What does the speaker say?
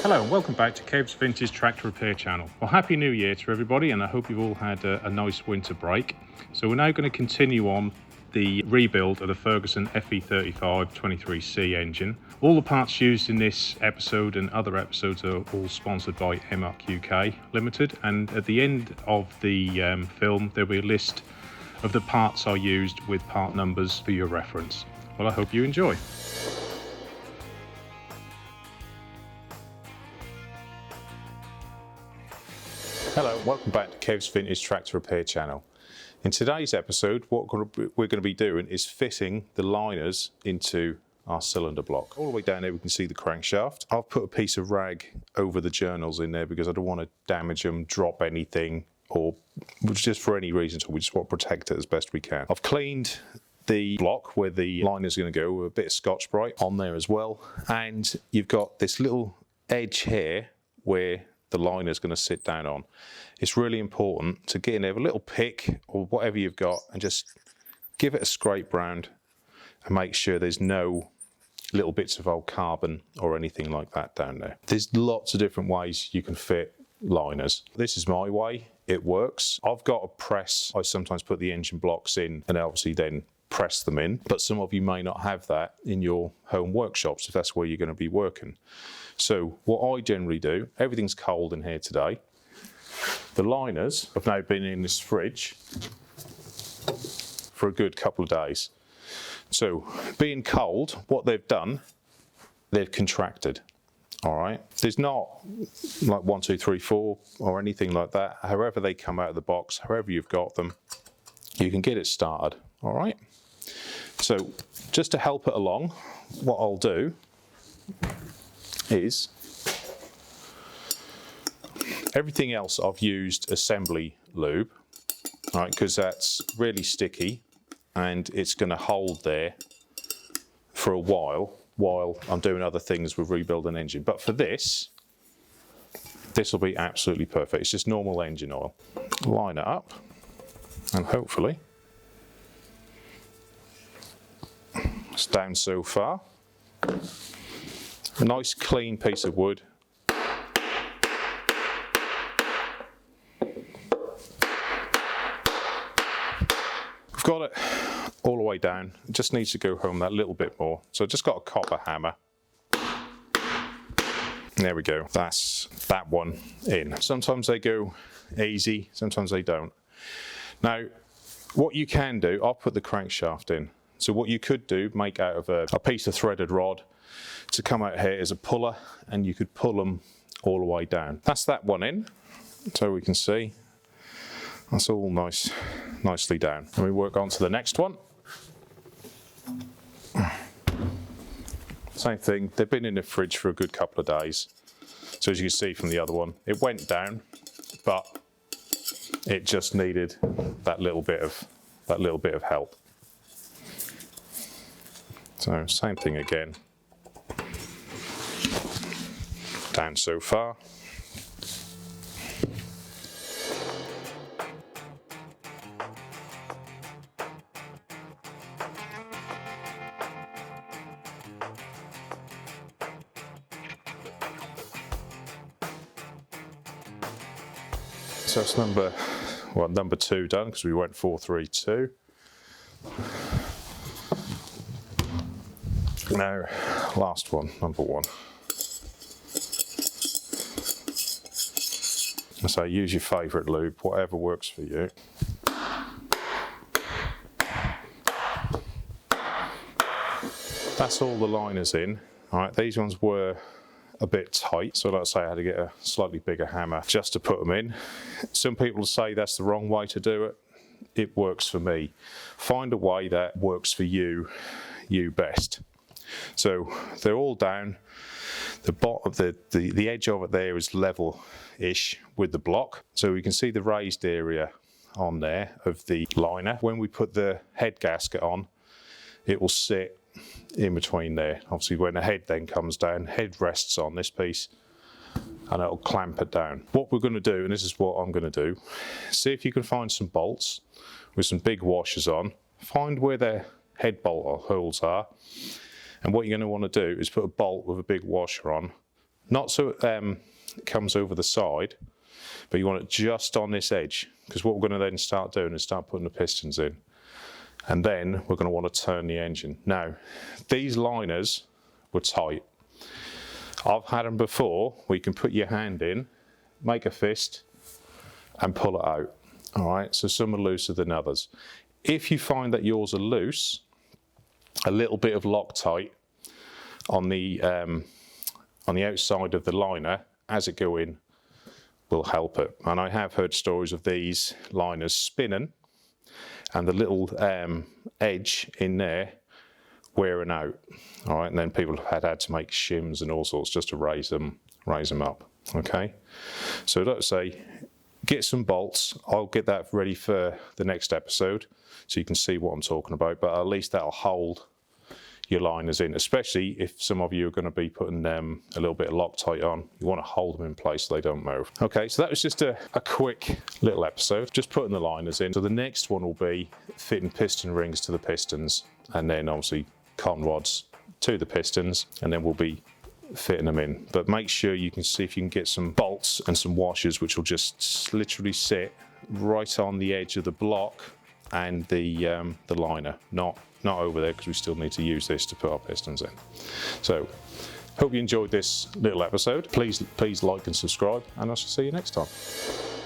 Hello and welcome back to Kev's Vintage Tractor Repair channel. Well, Happy New Year to everybody, and I hope you've all had a nice winter break. So we're now going to continue on the rebuild of the Ferguson FE35 23c engine. All the parts used in this episode and other episodes are all sponsored by MRQ UK Limited, and at the end of the film there'll be a list of the parts I used with part numbers for your reference. Well, I hope you enjoy. Hello, welcome back to Kev's Vintage Tractor Repair channel. In today's episode, what we're going to be doing is fitting the liners into our cylinder block. All the way down there we can see the crankshaft. I've put a piece of rag over the journals in there because I don't want to damage them, drop anything, or just for any reason, so we just want to protect it as best we can. I've cleaned the block where the liner's going to go with a bit of Scotch-Brite on there as well, and you've got this little edge here where the liner's going to sit down on. It's really important to get in there with a little pick or whatever you've got and just give it a scrape round and make sure there's no little bits of old carbon or anything like that down there. There's lots of different ways you can fit liners. This is my way, it works. I've got a press. I sometimes put the engine blocks in and obviously then press them in, but some of you may not have that in your home workshops if that's where you're going to be working. So what I generally do, everything's cold in here today. The liners have now been in this fridge for a good couple of days. So being cold, what they've done, they've contracted. All right, there's not like 1, 2, 3, 4 or anything like that. However they come out of the box, however you've got them, you can get it started. All right. So just to help it along, what I'll do is everything else I've used assembly lube, all right, because that's really sticky and it's going to hold there for a while I'm doing other things with rebuilding an engine. But for this will be absolutely perfect. It's just normal engine oil. Line it up and hopefully it's down so far. A nice clean piece of wood. I've got it all the way down. It just needs to go home that little bit more. So I've just got a copper hammer. There we go. That's that one in. Sometimes they go easy, sometimes they don't. Now, what you can do, I'll put the crankshaft in. So what you could do, make out of a piece of threaded rod to come out here as a puller, and you could pull them all the way down. That's that one in, so we can see that's all nicely down. And we work on to the next one. Same thing, they've been in the fridge for a good couple of days. So as you can see from the other one, it went down, but it just needed that little bit of help. So same thing again, down so far. So that's number 2 done because we went 4, 3, 2. Now, last one, number 1. So use your favourite lube, whatever works for you. That's all the liners in. All right, these ones were a bit tight, so like I say, I had to get a slightly bigger hammer just to put them in. Some people say that's the wrong way to do it. It works for me. Find a way that works for you best. So they're all down. The bottom, the edge of it there is level-ish with the block. So we can see the raised area on there of the liner. When we put the head gasket on, it will sit in between there. Obviously when the head then comes down, head rests on this piece and it'll clamp it down. What we're going to do, and this is what I'm going to do, see if you can find some bolts with some big washers on. Find where the head bolt holes are, and what you're going to want to do is put a bolt with a big washer on not so it comes over the side, but you want it just on this edge, because what we're going to then start doing is start putting the pistons in, and then we're going to want to turn the engine. Now, these liners were tight. I've had them before where you can put your hand in, make a fist, and pull it out. All right, so some are looser than others. If you find that yours are loose, a little bit of Loctite on the outside of the liner as it go in will help it. And I have heard stories of these liners spinning and the little edge in there wearing out. All right, and then people have had to make shims and all sorts just to raise them up. Okay, so let's say get some bolts. I'll get that ready for the next episode so you can see what I'm talking about, but at least that'll hold your liners in, especially if some of you are going to be putting a little bit of Loctite on. You want to hold them in place so they don't move. Okay, so that was just a quick little episode, just putting the liners in. So the next one will be fitting piston rings to the pistons, and then obviously con rods to the pistons, and then we'll be fitting them in. But make sure you can see if you can get some bolts and some washers which will just literally sit right on the edge of the block and the liner, not over there, because we still need to use this to put our pistons in. So hope you enjoyed this little episode. Please like and subscribe, and I shall see you next time.